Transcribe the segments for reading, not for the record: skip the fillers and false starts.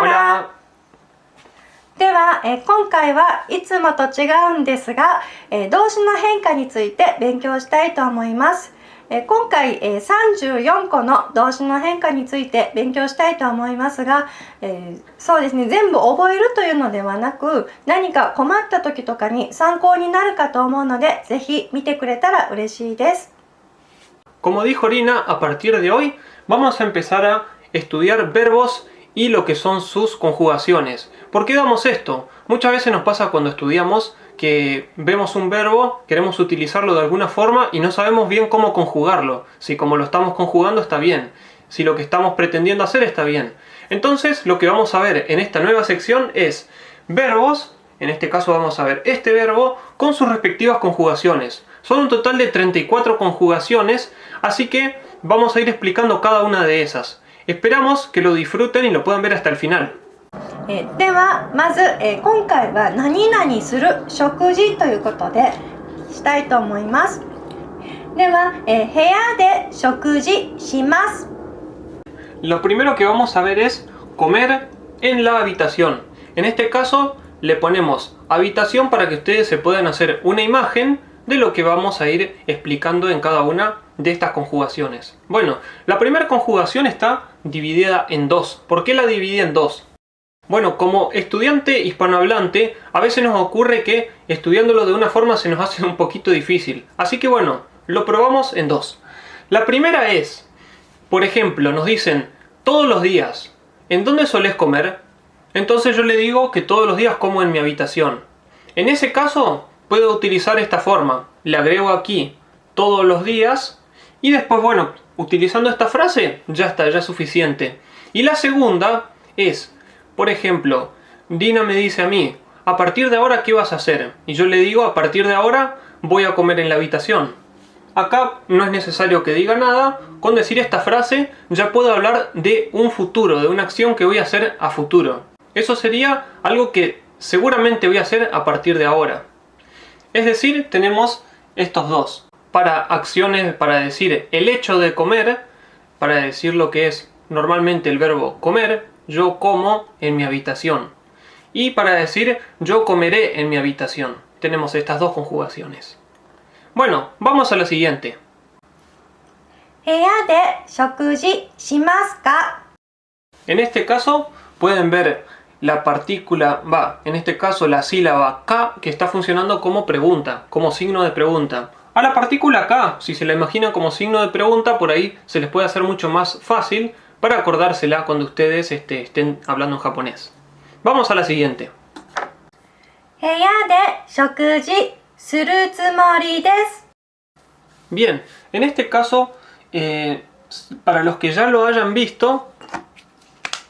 Hola! では、今回はいつもと違うんですが、動詞の変化について勉強したいと思います。今回、34個の動詞の変化について勉強したいと思いますが、そうですね、全部覚えるというのではなく、何か困った時とかに参考になるかと思うので、ぜひ見てくれたら嬉しいです。Como dijo Lina, a partir de hoy vamos a empezar a estudiar verbos y lo que son sus conjugaciones. ¿Por qué damos esto? Muchas veces nos pasa cuando estudiamos que vemos un verbo, queremos utilizarlo de alguna forma y no sabemos bien cómo conjugarlo. Si como lo estamos conjugando está bien, si lo que estamos pretendiendo hacer está bien. Entonces lo que vamos a ver en esta nueva sección es verbos, en este caso vamos a ver este verbo con sus respectivas conjugaciones. Son un total de 34 conjugaciones, así que vamos a ir explicando cada una de esas. Esperamos que lo disfruten y lo puedan ver hasta el final. ではまず、今回は何々する食事ということでしたいと思います。では、部屋で食事します。 Lo primero que vamos a ver es comer en la habitación. En este caso le ponemos habitación para que ustedes se puedan hacer una imagen de lo que vamos a ir explicando en cada una de estas conjugaciones. Bueno, la primera conjugación está dividida en dos. ¿Por qué la dividí en dos? Bueno, como estudiante hispanohablante, a veces nos ocurre que estudiándolo de una forma se nos hace un poquito difícil. Así que bueno, lo probamos en dos. La primera es, por ejemplo, nos dicen todos los días, ¿en dónde solés comer? Entonces yo le digo que todos los días como en mi habitación. En ese caso, puedo utilizar esta forma. Le agrego aquí todos los días y después, bueno, utilizando esta frase ya está, ya es suficiente. Y la segunda es, por ejemplo, Dina me dice a mí, a partir de ahora, ¿qué vas a hacer? Y yo le digo, a partir de ahora voy a comer en la habitación. Acá no es necesario que diga nada, con decir esta frase ya puedo hablar de un futuro, de una acción que voy a hacer a futuro. Eso sería algo que seguramente voy a hacer a partir de ahora. Es decir, tenemos estos dos. Para acciones, para decir el hecho de comer, para decir lo que es normalmente el verbo comer, yo como en mi habitación. Y para decir yo comeré en mi habitación. Tenemos estas dos conjugaciones. Bueno, vamos a la siguiente. 部屋で食事しますか? En este caso pueden ver la partícula en este caso la sílaba ka, que está funcionando como pregunta, como signo de pregunta. A la partícula ka, si se la imaginan como signo de pregunta, por ahí se les puede hacer mucho más fácil para acordársela cuando ustedes estén hablando en japonés. Vamos a la siguiente. 部屋で食事するつもりです。 Bien, en este caso, para los que ya lo hayan visto,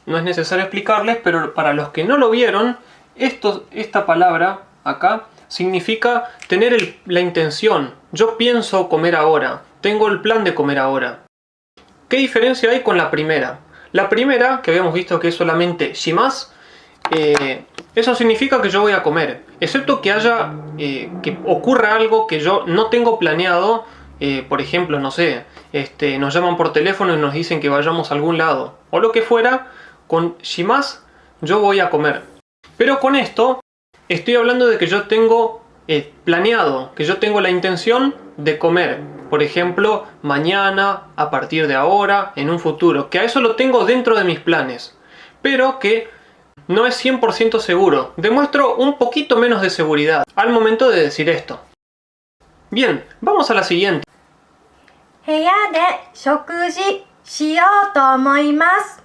no es necesario explicarles, pero para los que no lo vieron, esta palabra acá significa tener la intención. Yo pienso comer ahora, tengo el plan de comer ahora. ¿Qué diferencia hay con la primera? La primera, que habíamos visto que es solamente shimasu, eso significa que yo voy a comer, excepto que que ocurra algo que yo no tengo planeado. Por ejemplo, no sé, nos llaman por teléfono y nos dicen que vayamos a algún lado, o lo que fuera. Con shimasu yo voy a comer. Pero con esto estoy hablando de que yo tengo planeado, que yo tengo la intención de comer. Por ejemplo, mañana, a partir de ahora, en un futuro. Que a eso lo tengo dentro de mis planes. Pero que no es 100% seguro. Demuestro un poquito menos de seguridad al momento de decir esto. Bien, vamos a la siguiente. 部屋で食事しようと思います。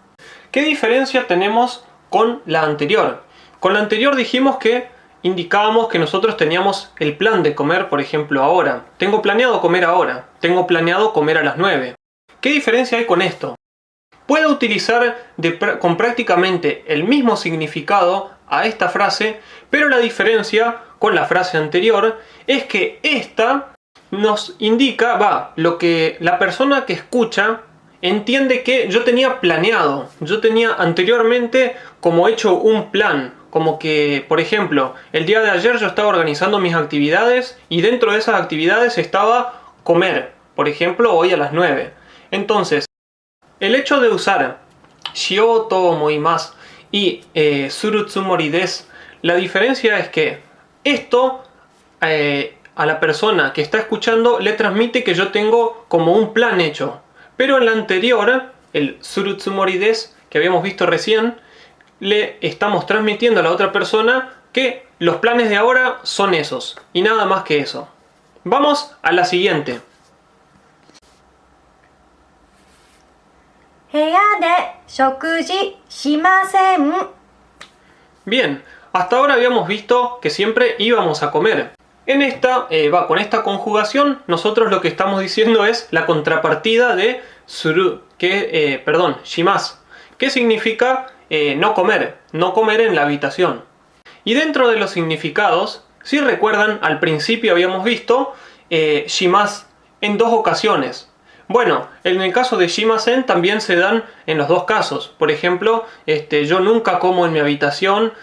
¿Qué diferencia tenemos con la anterior? Con la anterior dijimos que indicábamos que nosotros teníamos el plan de comer, por ejemplo, ahora. Tengo planeado comer ahora. Tengo planeado comer a las 9. ¿Qué diferencia hay con esto? Puedo utilizar con prácticamente el mismo significado a esta frase, pero la diferencia con la frase anterior es que esta nos indica, lo que la persona que escucha entiende que yo tenía planeado, yo tenía anteriormente como hecho un plan, como que, por ejemplo, el día de ayer yo estaba organizando mis actividades y dentro de esas actividades estaba comer, por ejemplo, hoy a las 9. Entonces, el hecho de usar shio to omoimasu y suru tsumori desu, la diferencia es que esto a la persona que está escuchando le transmite que yo tengo como un plan hecho. Pero en la anterior, el suru tsumori desu, que habíamos visto recién, le estamos transmitiendo a la otra persona que los planes de ahora son esos y nada más que eso. Vamos a la siguiente. 部屋で食事しません。 Bien, hasta ahora habíamos visto que siempre íbamos a comer. En esta, con esta conjugación, nosotros lo que estamos diciendo es la contrapartida de suru, shimasu, que significa no comer en la habitación. Y dentro de los significados, si recuerdan, al principio habíamos visto shimasu en dos ocasiones. Bueno, en el caso de shimasen también se dan en los dos casos. Por ejemplo, yo nunca como en mi habitación,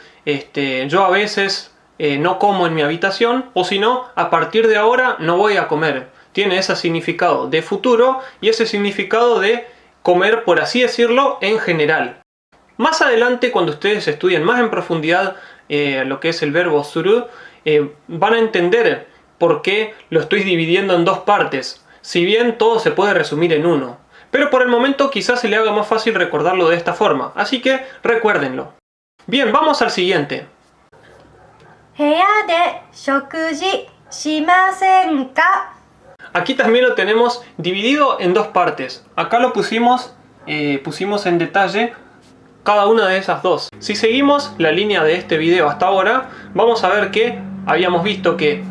yo a veces no como en mi habitación, o si no, a partir de ahora no voy a comer. Tiene ese significado de futuro y ese significado de comer, por así decirlo, en general. Más adelante, cuando ustedes estudien más en profundidad lo que es el verbo suru, van a entender por qué lo estoy dividiendo en dos partes. Si bien todo se puede resumir en uno. Pero por el momento quizás se le haga más fácil recordarlo de esta forma. Así que recuérdenlo. Bien, vamos al siguiente. 部屋で食事しませんか? Aquí también lo tenemos dividido en dos partes. Acá lo pusimos en detalle cada una de esas dos. Si seguimos la línea de este video hasta ahora, vamos a ver que habíamos visto que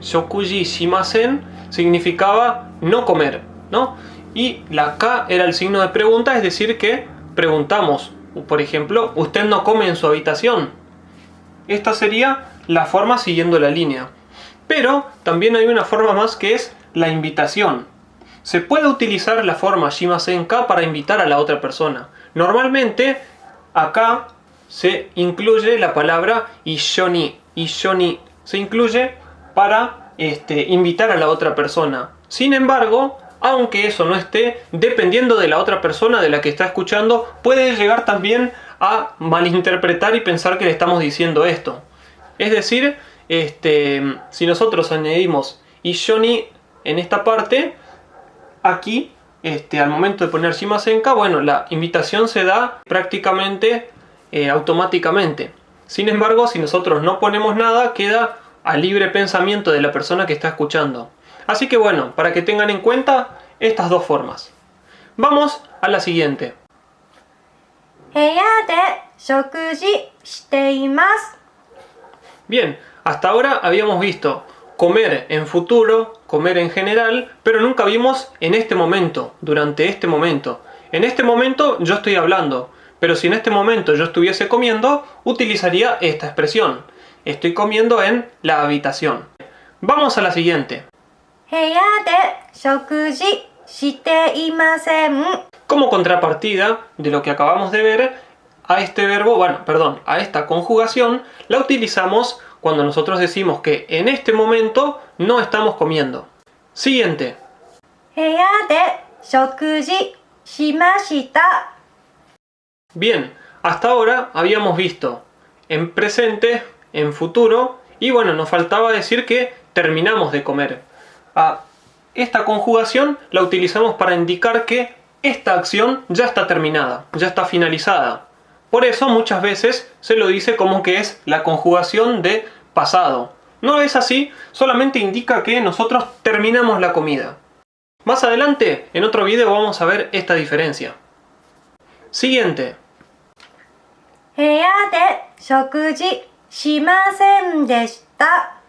shokuji shimasen significaba no comer, ¿no? Y la K era el signo de pregunta, es decir que preguntamos, por ejemplo, ¿usted no come en su habitación? Esta sería la forma siguiendo la línea. Pero también hay una forma más que es la invitación. Se puede utilizar la forma shimasen ka para invitar a la otra persona. Normalmente acá se incluye la palabra ishoni. Ishoni se incluye para invitar a la otra persona. Sin embargo, aunque eso no esté, dependiendo de la otra persona de la que está escuchando, puede llegar también a malinterpretar y pensar que le estamos diciendo esto. Es decir, si nosotros añadimos ishoni en esta parte, aquí, al momento de poner shimasen ka, bueno, la invitación se da prácticamente automáticamente. Sin embargo, si nosotros no ponemos nada, queda a libre pensamiento de la persona que está escuchando. Así que bueno, para que tengan en cuenta estas dos formas. Vamos a la siguiente. 部屋で食事しています。 Bien, hasta ahora habíamos visto comer en futuro, comer en general, pero nunca vimos en este momento, durante este momento. En este momento yo estoy hablando, pero si en este momento yo estuviese comiendo, utilizaría esta expresión. Estoy comiendo en la habitación. Vamos a la siguiente. 部屋で食事していません。 Como contrapartida de lo que acabamos de ver, a este verbo, a esta conjugación, la utilizamos cuando nosotros decimos que en este momento no estamos comiendo. Siguiente. 部屋で食事しました。 Bien, hasta ahora habíamos visto en presente, en futuro, y bueno, nos faltaba decir que terminamos de comer. Esta conjugación la utilizamos para indicar que esta acción ya está terminada, ya está finalizada. Por eso muchas veces se lo dice como que es la conjugación de pasado. No es así, solamente indica que nosotros terminamos la comida. Más adelante, en otro video, vamos a ver esta diferencia. Siguiente. 部屋で食事しませんでした。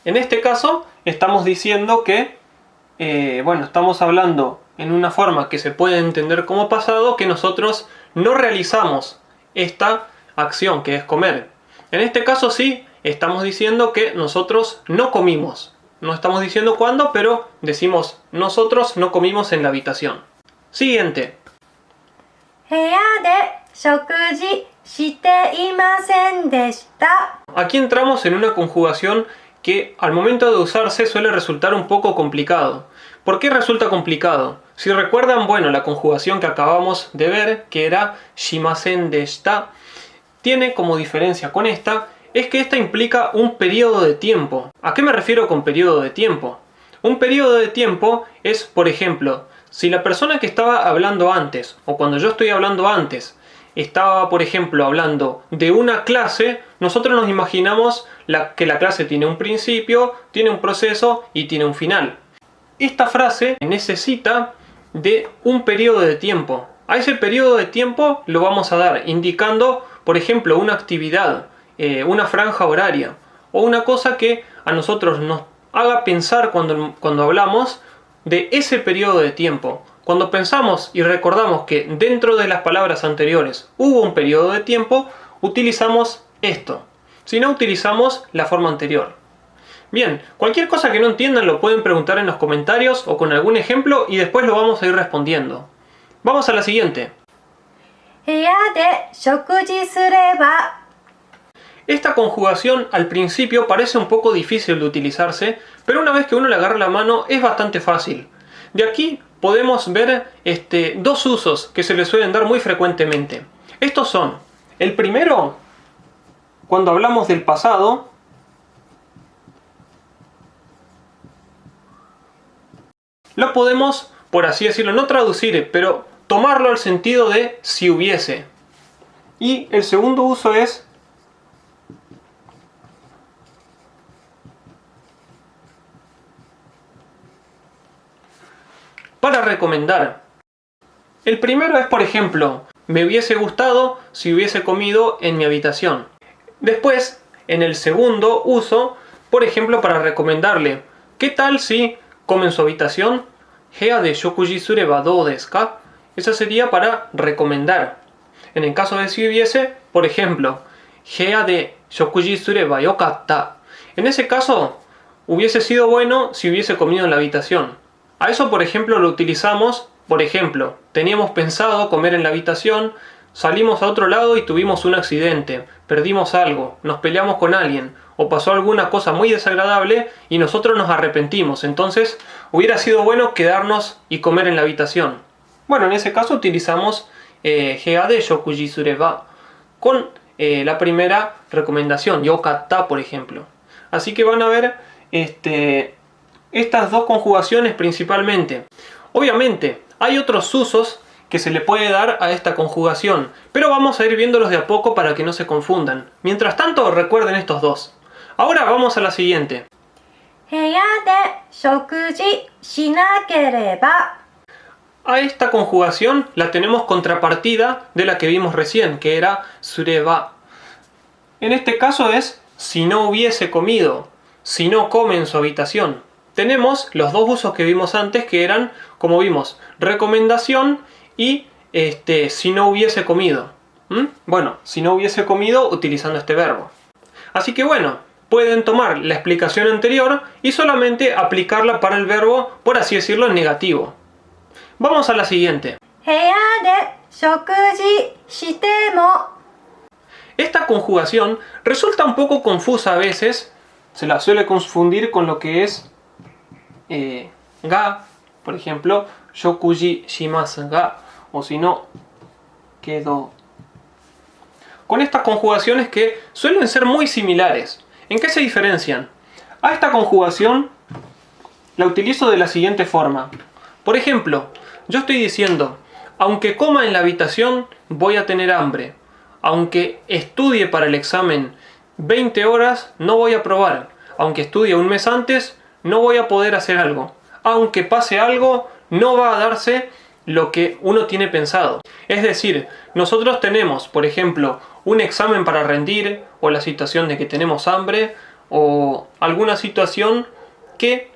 En este caso, estamos diciendo que, estamos hablando en una forma que se puede entender como pasado, que nosotros no realizamos esta acción, que es comer. En este caso sí, estamos diciendo que nosotros no comimos. No estamos diciendo cuándo, pero decimos nosotros no comimos en la habitación. Siguiente. 部屋で食事していませんでした。 Aquí entramos en una conjugación que al momento de usarse suele resultar un poco complicado. ¿Por qué resulta complicado? Si recuerdan, bueno, la conjugación que acabamos de ver, que era shimasen deshita, tiene como diferencia con esta, es que esta implica un periodo de tiempo. ¿A qué me refiero con periodo de tiempo? Un periodo de tiempo es, por ejemplo, si la persona que estaba hablando antes, o cuando yo estoy hablando antes, estaba, por ejemplo, hablando de una clase, nosotros nos imaginamos que la clase tiene un principio, tiene un proceso y tiene un final. Esta frase necesita de un periodo de tiempo. A ese periodo de tiempo lo vamos a dar indicando, por ejemplo, una actividad, una franja horaria o una cosa que a nosotros nos haga pensar cuando hablamos de ese periodo de tiempo. Cuando pensamos y recordamos que dentro de las palabras anteriores hubo un periodo de tiempo, utilizamos esto. Si no, utilizamos la forma anterior. Bien, cualquier cosa que no entiendan lo pueden preguntar en los comentarios o con algún ejemplo y después lo vamos a ir respondiendo. Vamos a la siguiente. 部屋で食事すれば Esta conjugación al principio parece un poco difícil de utilizarse, pero una vez que uno le agarra la mano es bastante fácil. De aquí podemos ver dos usos que se le suelen dar muy frecuentemente. Estos son, el primero, cuando hablamos del pasado, lo podemos, por así decirlo, no traducir, pero tomarlo al sentido de si hubiese. Y el segundo uso es para recomendar. El primero es, por ejemplo, me hubiese gustado si hubiese comido en mi habitación. Después, en el segundo uso, por ejemplo, para recomendarle, ¿qué tal si come en su habitación? Hea de shokuji sureba dou desu ka? Esa sería para recomendar. En el caso de si hubiese, por ejemplo, Hea de shokuji sureba yokatta. En ese caso, hubiese sido bueno si hubiese comido en la habitación. A eso, por ejemplo, lo utilizamos, por ejemplo, teníamos pensado comer en la habitación, salimos a otro lado y tuvimos un accidente, perdimos algo, nos peleamos con alguien, o pasó alguna cosa muy desagradable y nosotros nos arrepentimos, entonces hubiera sido bueno quedarnos y comer en la habitación. Bueno, en ese caso utilizamos Hea de shokuji sureba con la primera recomendación, yokatta, por ejemplo. Así que van a ver estas dos conjugaciones principalmente. Obviamente, hay otros usos que se le puede dar a esta conjugación, pero vamos a ir viéndolos de a poco para que no se confundan. Mientras tanto, recuerden estos dos. Ahora vamos a la siguiente. 部屋で食事しなければ A esta conjugación la tenemos contrapartida de la que vimos recién, que era sureba. En este caso es si no hubiese comido, si no come en su habitación. Tenemos los dos usos que vimos antes, que eran, como vimos, recomendación y si no hubiese comido. Bueno, si no hubiese comido utilizando este verbo. Así que bueno, pueden tomar la explicación anterior y solamente aplicarla para el verbo, por así decirlo, en negativo. Vamos a la siguiente. 部屋で食事しても Esta conjugación resulta un poco confusa a veces. Se la suele confundir con lo que es ga, por ejemplo, shokuji shimasu ga, o si no, kedo. Con estas conjugaciones que suelen ser muy similares. ¿En qué se diferencian? A esta conjugación la utilizo de la siguiente forma. Por ejemplo, yo estoy diciendo, aunque coma en la habitación, voy a tener hambre. Aunque estudie para el examen 20 horas, no voy a aprobar. Aunque estudie un mes antes, no voy a poder hacer algo. Aunque pase algo, no va a darse lo que uno tiene pensado. Es decir, nosotros tenemos, por ejemplo, un examen para rendir, o la situación de que tenemos hambre, o alguna situación que,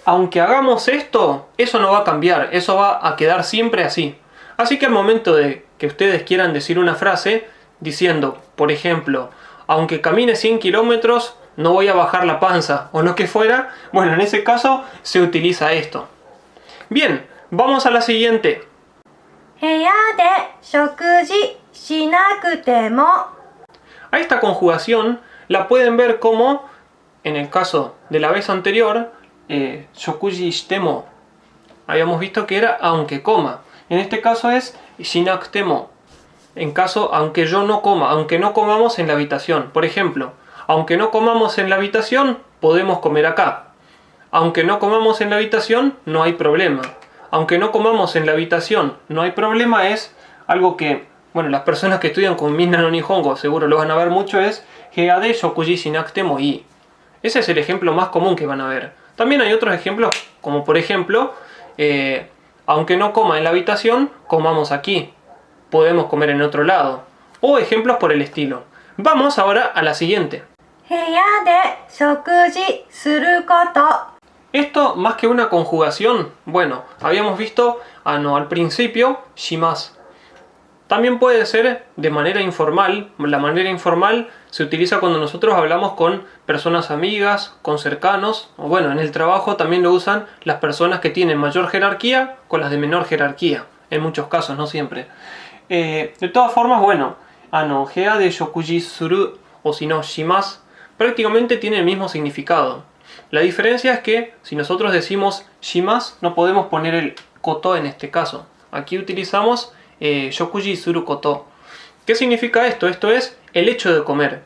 aunque hagamos esto, eso no va a cambiar, eso va a quedar siempre así. Así que al momento de que ustedes quieran decir una frase, diciendo, por ejemplo, aunque camine 100 kilómetros, no voy a bajar la panza, o no que fuera, bueno, en ese caso se utiliza esto. Bien, vamos a la siguiente. 部屋で食事しなくても A esta conjugación la pueden ver como, en el caso de la vez anterior, shokuji shitemo, habíamos visto que era aunque coma. En este caso es shinakutemo. En caso, aunque yo no coma, aunque no comamos en la habitación. Por ejemplo, aunque no comamos en la habitación, podemos comer acá. Aunque no comamos en la habitación, no hay problema. Aunque no comamos en la habitación, no hay problema es algo que, bueno, las personas que estudian con Minna no Nihongo seguro lo van a ver mucho, es Heade shokuji shinakutemo ii. Ese es el ejemplo más común que van a ver. También hay otros ejemplos, como por ejemplo, aunque no coma en la habitación, comamos aquí. Podemos comer en otro lado. O ejemplos por el estilo. Vamos ahora a la siguiente. 部屋で食事すること。 Esto, más que una conjugación, bueno, habíamos visto al principio, shimasu. También puede ser de manera informal. La manera informal se utiliza cuando nosotros hablamos con personas amigas, con cercanos, o bueno, en el trabajo también lo usan las personas que tienen mayor jerarquía con las de menor jerarquía, en muchos casos, no siempre. De todas formas, bueno, hea de shokuji suru, o si no, shimasu, prácticamente tiene el mismo significado. La diferencia es que si nosotros decimos shimasu, no podemos poner el koto en este caso. Aquí utilizamos shokuji suru koto. ¿Qué significa esto? Esto es el hecho de comer.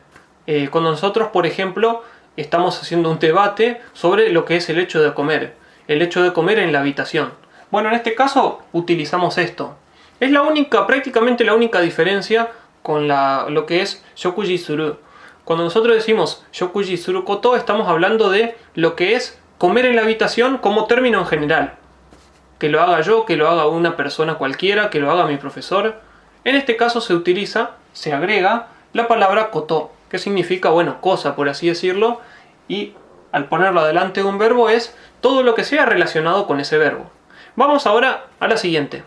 Cuando nosotros, por ejemplo, estamos haciendo un debate sobre lo que es el hecho de comer. El hecho de comer en la habitación. Bueno, en este caso utilizamos esto. Es la única, prácticamente la única diferencia con lo que es shokuji suru. Cuando nosotros decimos shokuji suru koto, estamos hablando de lo que es comer en la habitación como término en general. Que lo haga yo, que lo haga una persona cualquiera, que lo haga mi profesor. En este caso se utiliza, se agrega la palabra koto, que significa, bueno, cosa, por así decirlo, y al ponerlo adelante de un verbo es todo lo que sea relacionado con ese verbo. Vamos ahora a la siguiente.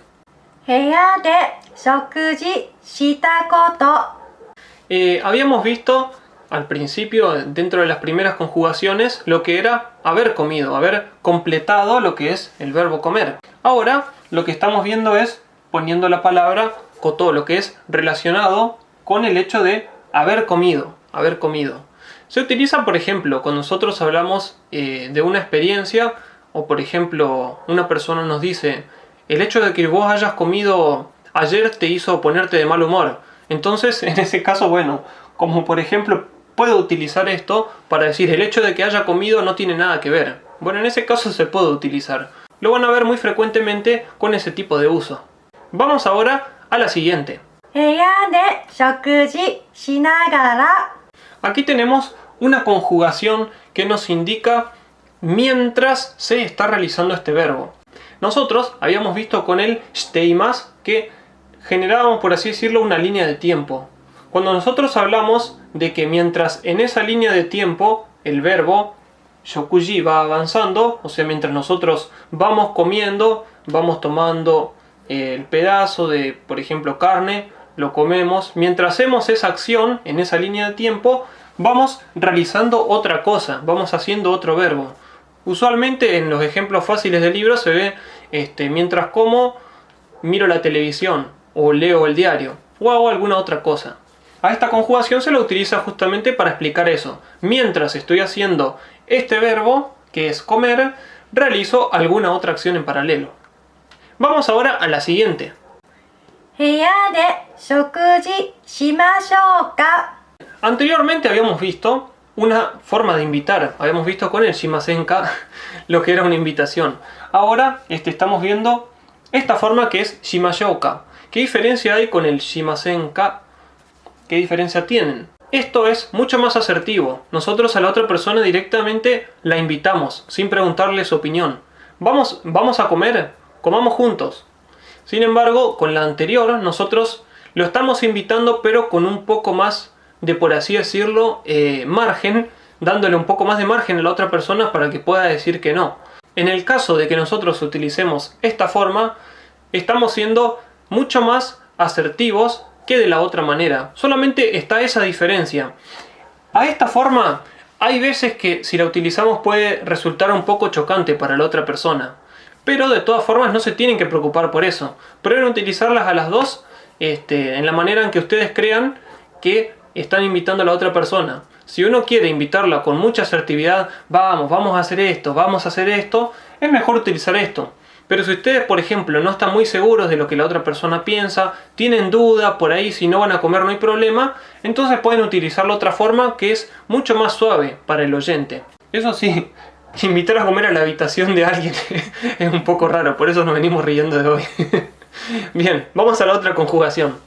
部屋で食事したこと。 Habíamos visto al principio, dentro de las primeras conjugaciones, lo que era haber comido, haber completado lo que es el verbo comer. Ahora lo que estamos viendo es poniendo la palabra koto, lo que es relacionado con el hecho de haber comido, haber comido. Se utiliza, por ejemplo, cuando nosotros hablamos de una experiencia, o por ejemplo, una persona nos dice, el hecho de que vos hayas comido ayer te hizo ponerte de mal humor. Entonces, en ese caso, bueno, como por ejemplo, puedo utilizar esto para decir el hecho de que haya comido no tiene nada que ver. Bueno, en ese caso se puede utilizar. Lo van a ver muy frecuentemente con ese tipo de uso. Vamos ahora a la siguiente. 部屋で食事しながら。 Aquí tenemos una conjugación que nos indica mientras se está realizando este verbo. Nosotros habíamos visto con el shiteimasu que generábamos, por así decirlo, una línea de tiempo. Cuando nosotros hablamos de que mientras en esa línea de tiempo el verbo shokuji va avanzando, o sea, mientras nosotros vamos comiendo, vamos tomando el pedazo de, por ejemplo, carne, lo comemos, mientras hacemos esa acción en esa línea de tiempo, vamos realizando otra cosa, vamos haciendo otro verbo. Usualmente en los ejemplos fáciles del libro se ve mientras como, miro la televisión o leo el diario o hago alguna otra cosa. A esta conjugación se la utiliza justamente para explicar eso. Mientras estoy haciendo este verbo, que es comer, realizo alguna otra acción en paralelo. Vamos ahora a la siguiente. 部屋で食事しましょうか。 Anteriormente habíamos visto una forma de invitar. Habíamos visto con el shimasen-ka lo que era una invitación. Ahora estamos viendo esta forma que es shimashou-ka. ¿Qué diferencia hay con el shimasen-ka? ¿Qué diferencia tienen? Esto es mucho más asertivo. Nosotros a la otra persona directamente la invitamos, sin preguntarle su opinión. ¿Vamos a comer? Comamos juntos. Sin embargo, con la anterior, nosotros lo estamos invitando, pero con un poco más de, por así decirlo, margen, dándole un poco más de margen a la otra persona para que pueda decir que no. En el caso de que nosotros utilicemos esta forma, estamos siendo mucho más asertivos que de la otra manera. Solamente está esa diferencia. A esta forma, hay veces que si la utilizamos puede resultar un poco chocante para la otra persona. Pero de todas formas no se tienen que preocupar por eso. Prueben utilizarlas a las dos en la manera en que ustedes crean que están invitando a la otra persona. Si uno quiere invitarla con mucha asertividad, vamos a hacer esto, es mejor utilizar esto. Pero si ustedes, por ejemplo, no están muy seguros de lo que la otra persona piensa, tienen duda por ahí si no van a comer no hay problema, entonces pueden utilizar la otra forma que es mucho más suave para el oyente. Eso sí, invitar a comer a la habitación de alguien es un poco raro, por eso nos venimos riendo de hoy. Bien, vamos a la otra conjugación.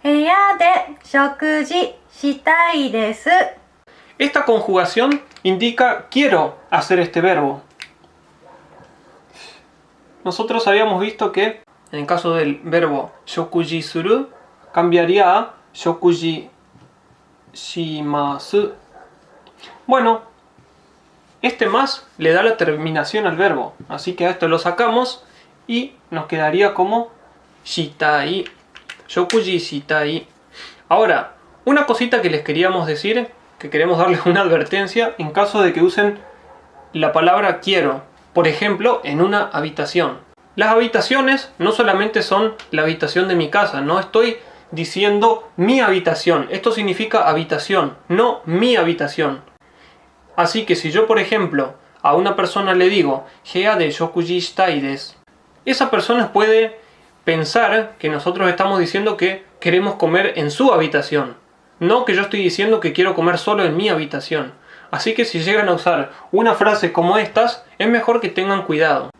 部屋で食事したいです。 Esta conjugación indica quiero hacer este verbo. Nosotros habíamos visto que en el caso del verbo shokuji suru cambiaría a shokuji shimasu. Bueno, este más le da la terminación al verbo, así que a esto lo sacamos y nos quedaría como shitai. Shokuji shitai. Ahora, una cosita que les queríamos decir, que queremos darles una advertencia en caso de que usen la palabra quiero, por ejemplo, en una habitación. Las habitaciones no solamente son la habitación de mi casa, no estoy diciendo mi habitación, esto significa habitación, no mi habitación. Así que si yo, por ejemplo, a una persona le digo Hea de shokuji shitai desu, esa persona puede pensar que nosotros estamos diciendo que queremos comer en su habitación, no que yo estoy diciendo que quiero comer solo en mi habitación. Así que si llegan a usar una frase como estas, es mejor que tengan cuidado.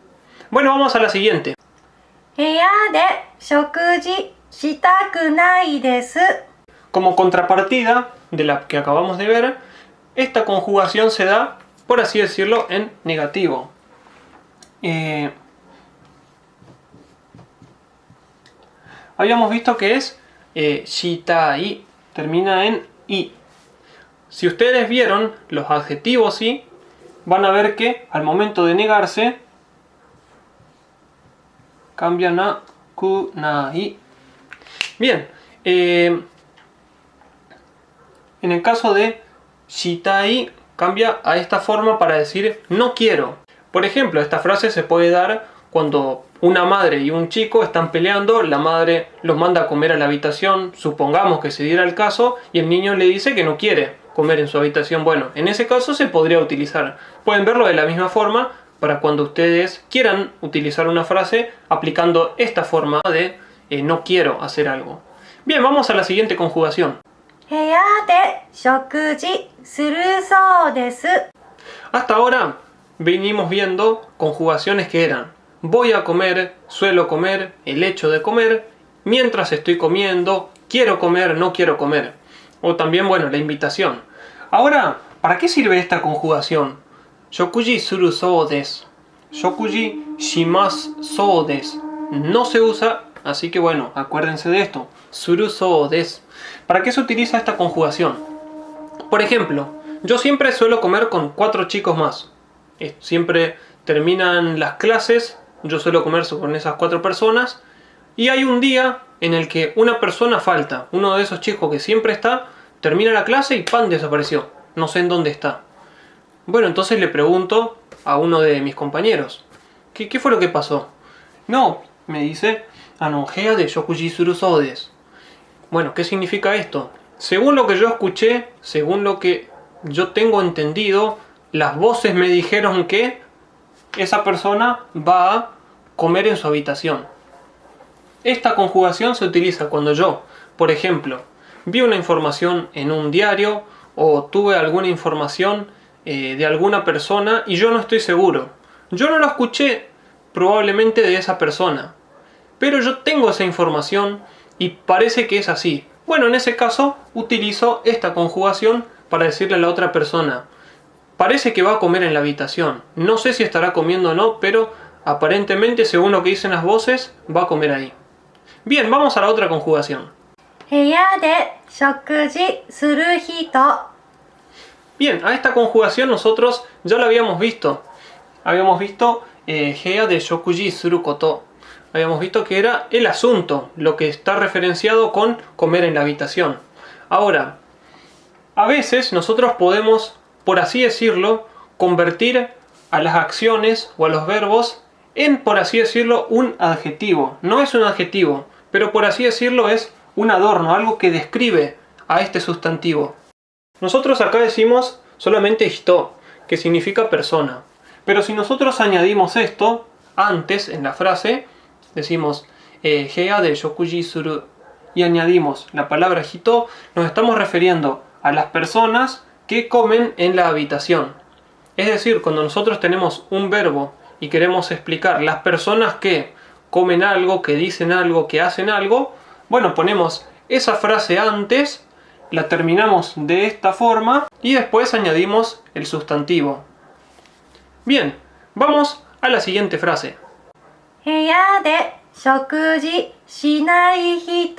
Bueno, vamos a la siguiente. 部屋で食事したくないです。 Como contrapartida de la que acabamos de ver, esta conjugación se da, por así decirlo, en negativo. Habíamos visto que es shitai, termina en i. Si ustedes vieron los adjetivos i, van a ver que al momento de negarse cambian a kunai. Bien, en el caso de shitai cambia a esta forma para decir no quiero. Por ejemplo, esta frase se puede dar cuando una madre y un chico están peleando, la madre los manda a comer a la habitación, supongamos que se diera el caso, y el niño le dice que no quiere comer en su habitación. Bueno, en ese caso se podría utilizar. Pueden verlo de la misma forma para cuando ustedes quieran utilizar una frase aplicando esta forma de no quiero hacer algo. Bien, vamos a la siguiente conjugación. 部屋で食事するそうです。 Hasta ahora venimos viendo conjugaciones que eran voy a comer, suelo comer, el hecho de comer, mientras estoy comiendo, quiero comer, no quiero comer. O también, bueno, la invitación. Ahora, ¿para qué sirve esta conjugación? Shokuji suru sou desu. Shokuji shimasu sou desu. No se usa, así que bueno, acuérdense de esto. Suru sou desu. ¿Para qué se utiliza esta conjugación? Por ejemplo, yo siempre suelo comer con 4 chicos más. Siempre terminan las clases, yo suelo comer con esas 4 personas. Y hay un día en el que una persona falta. Uno de esos chicos que siempre está, termina la clase y ¡pam! Desapareció. No sé en dónde está. Bueno, entonces le pregunto a uno de mis compañeros. ¿Qué fue lo que pasó? No, me dice, Anongea de Shokuji suru sou desu. Bueno, ¿qué significa esto? Según lo que yo escuché, según lo que yo tengo entendido, las voces me dijeron que esa persona va a comer en su habitación. Esta conjugación se utiliza cuando yo, por ejemplo, vi una información en un diario o tuve alguna información de alguna persona y yo no estoy seguro. Yo no la escuché probablemente de esa persona, pero yo tengo esa información y parece que es así. Bueno, en ese caso utilizo esta conjugación para decirle a la otra persona, parece que va a comer en la habitación. No sé si estará comiendo o no, pero aparentemente, según lo que dicen las voces, va a comer ahí. Bien, vamos a la otra conjugación. 部屋で食事する人。 Bien, a esta conjugación nosotros ya la habíamos visto. Habíamos visto Hea de shokuji suru koto. Habíamos visto que era el asunto, lo que está referenciado con comer en la habitación. Ahora, a veces nosotros podemos, por así decirlo, convertir a las acciones o a los verbos en, por así decirlo, un adjetivo. No es un adjetivo, pero por así decirlo es un adorno, algo que describe a este sustantivo. Nosotros acá decimos solamente hito, que significa persona. Pero si nosotros añadimos esto, antes en la frase, decimos heya de shokuji suru y añadimos la palabra hito, nos estamos refiriendo a las personas que comen en la habitación. Es decir, cuando nosotros tenemos un verbo y queremos explicar las personas que comen algo, que dicen algo, que hacen algo, bueno, ponemos esa frase antes, la terminamos de esta forma y después añadimos el sustantivo. Bien, vamos a la siguiente frase. 部屋で食事しない人。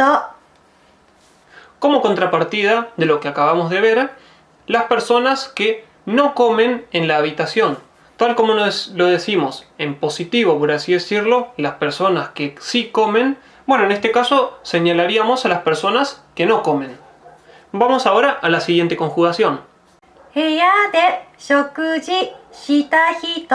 Como contrapartida de lo que acabamos de ver, las personas que no comen en la habitación. Tal como lo decimos en positivo, por así decirlo, las personas que sí comen, bueno, en este caso señalaríamos a las personas que no comen. Vamos ahora a la siguiente conjugación. 部屋で食事した人。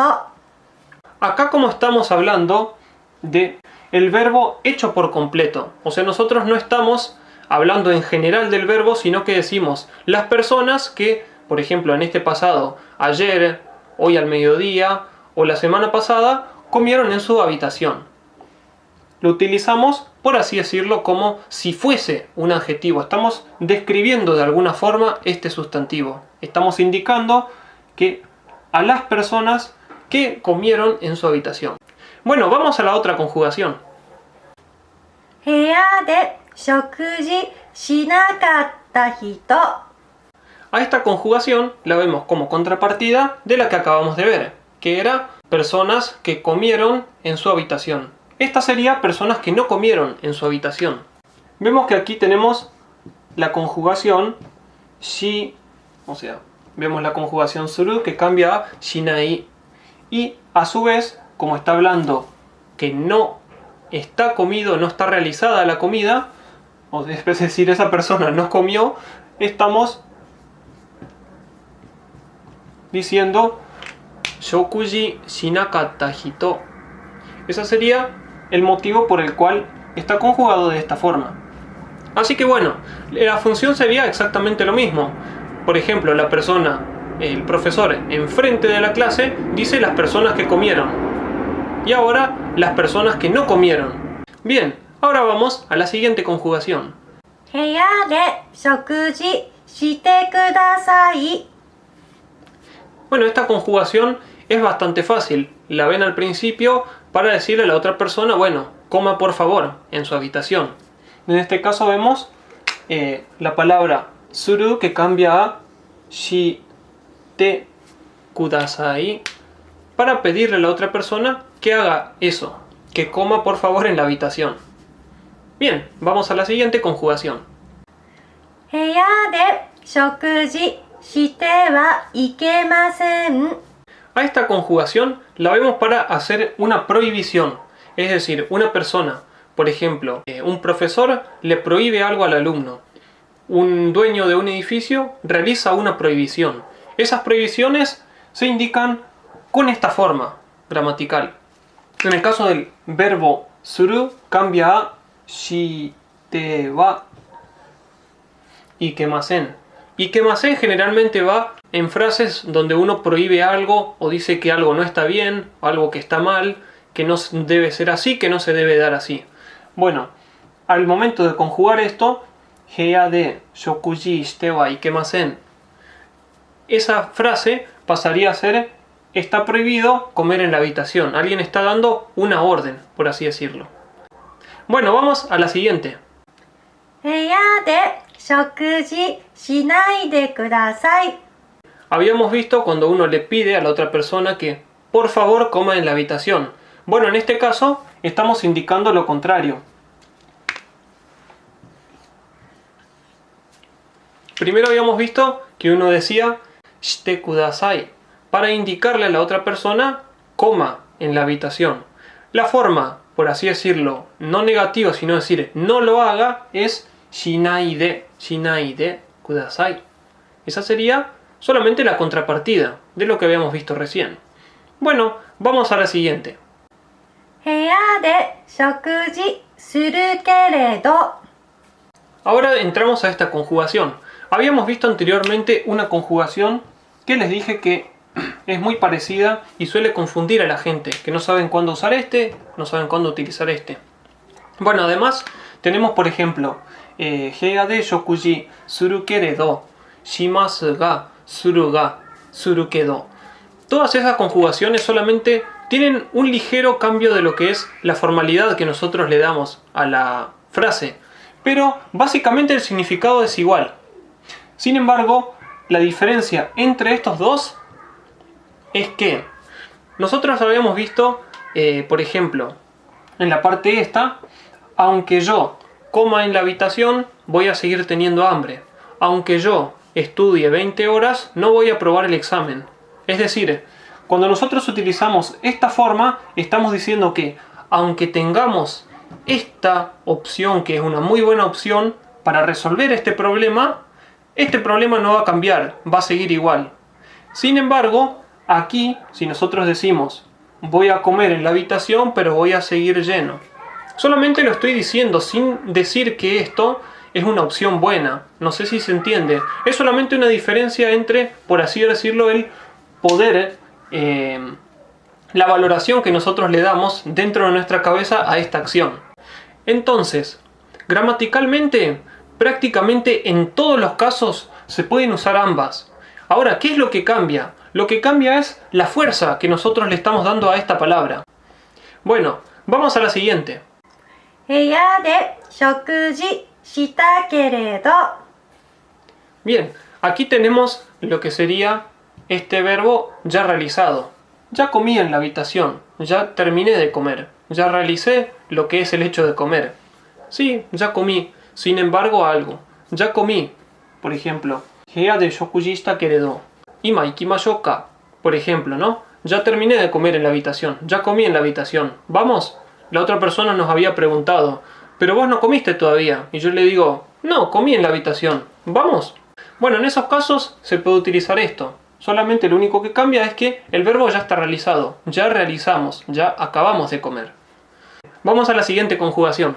Acá como estamos hablando de el verbo hecho por completo. O sea, nosotros no estamos hablando en general del verbo, sino que decimos las personas que, por ejemplo, en este pasado, ayer, hoy al mediodía o la semana pasada, comieron en su habitación. Lo utilizamos, por así decirlo, como si fuese un adjetivo. Estamos describiendo de alguna forma este sustantivo. Estamos indicando que a las personas que comieron en su habitación. Bueno, vamos a la otra conjugación. 部屋で食事しなかった人。 A esta conjugación la vemos como contrapartida de la que acabamos de ver, que era personas que comieron en su habitación. Esta sería personas que no comieron en su habitación. Vemos que aquí tenemos la conjugación shi, o sea, vemos la conjugación suru que cambia a shinai. Y a su vez, como está hablando que no está comido, no está realizada la comida, es decir, esa persona no comió, estamos diciendo shokuji shinakatta hito. Ese sería el motivo por el cual está conjugado de esta forma. Así que bueno, la función sería exactamente lo mismo. Por ejemplo, la persona, el profesor enfrente de la clase dice las personas que comieron. Y ahora las personas que no comieron. Bien, ahora vamos a la siguiente conjugación. 部屋で食事してください。 Bueno, esta conjugación es bastante fácil. La ven al principio para decirle a la otra persona, bueno, coma por favor en su habitación. En este caso vemos la palabra suru que cambia a shite kudasai para pedirle a la otra persona que haga eso, que coma por favor en la habitación. Bien, vamos a la siguiente conjugación. 部屋で食事してはいけません。 A esta conjugación la vemos para hacer una prohibición. Es decir, una persona, por ejemplo, un profesor le prohíbe algo al alumno. Un dueño de un edificio realiza una prohibición. Esas prohibiciones se indican con esta forma gramatical. En el caso del verbo suru cambia a shite wa ikemasen. Ikemasen generalmente va en frases donde uno prohíbe algo o dice que algo no está bien, o algo que está mal, que no debe ser así, que no se debe dar así. Bueno, al momento de conjugar esto, heya de shokuji shite wa ikemasen, esa frase pasaría a ser está prohibido comer en la habitación. Alguien está dando una orden, por así decirlo. Bueno, vamos a la siguiente. 部屋で食事しないでください。 Habíamos visto cuando uno le pide a la otra persona que por favor coma en la habitación. Bueno, en este caso estamos indicando lo contrario. Primero habíamos visto que uno decía shite kudasai para indicarle a la otra persona coma en la habitación. La forma, por así decirlo, no negativa, sino decir no lo haga, es shinai de kudasai. Esa sería solamente la contrapartida de lo que habíamos visto recién. Bueno, vamos a la siguiente. 部屋で食事するけれど。 Ahora entramos a esta conjugación. Habíamos visto anteriormente una conjugación que les dije que es muy parecida y suele confundir a la gente, que no saben cuándo usar este, no saben cuándo utilizar este. Bueno, además tenemos, por ejemplo, Heiga de shokuji suru keredo, shimasu ga, suru ga, suru kedo. Todas esas conjugaciones solamente tienen un ligero cambio de lo que es la formalidad que nosotros le damos a la frase, pero básicamente el significado es igual. Sin embargo, la diferencia entre estos dos es que nosotros habíamos visto, por ejemplo, en la parte esta, aunque yo coma en la habitación, voy a seguir teniendo hambre. Aunque yo estudie 20 horas, no voy a aprobar el examen. Es decir, cuando nosotros utilizamos esta forma, estamos diciendo que aunque tengamos esta opción, que es una muy buena opción para resolver este problema no va a cambiar, va a seguir igual. Sin embargo, aquí, si nosotros decimos voy a comer en la habitación, pero voy a seguir lleno, solamente lo estoy diciendo sin decir que esto es una opción buena. No sé si se entiende. Es solamente una diferencia entre, por así decirlo, el poder, la valoración que nosotros le damos dentro de nuestra cabeza a esta acción. Entonces, gramaticalmente, prácticamente en todos los casos se pueden usar ambas. Ahora, ¿qué es lo que cambia? Lo que cambia es la fuerza que nosotros le estamos dando a esta palabra. Bueno, vamos a la siguiente. 部屋で食事したけれど Bien, aquí tenemos lo que sería este verbo ya realizado. Ya comí en la habitación, ya terminé de comer, ya realicé lo que es el hecho de comer. Sí, ya comí, sin embargo algo. Ya comí, por ejemplo, 部屋で食事したけれど、今行きましょうか. Por ejemplo, ¿no? Ya terminé de comer en la habitación, ya comí en la habitación. ¿Vamos? La otra persona nos había preguntado, pero vos no comiste todavía. Y yo le digo, no, comí en la habitación. ¿Vamos? Bueno, en esos casos se puede utilizar esto. Solamente lo único que cambia es que el verbo ya está realizado. Ya realizamos, ya acabamos de comer. Vamos a la siguiente conjugación.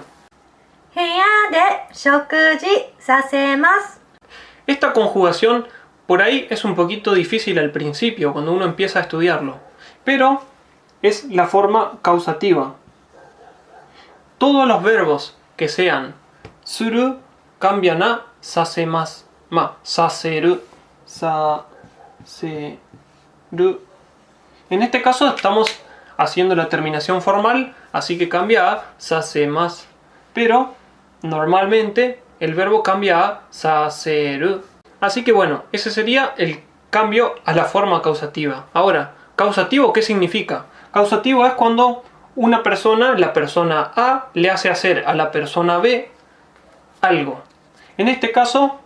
部屋で食事させます Esta conjugación por ahí es un poquito difícil al principio, cuando uno empieza a estudiarlo. Pero es la forma causativa. Todos los verbos que sean suru cambian a sasemasu. Saseru, saseru. En este caso estamos haciendo la terminación formal, así que cambia a sasemasu. Pero normalmente el verbo cambia a saseru. Así que bueno, ese sería el cambio a la forma causativa. Ahora, ¿causativo qué significa? Causativo es cuando una persona, la persona A, le hace hacer a la persona B algo. En este caso,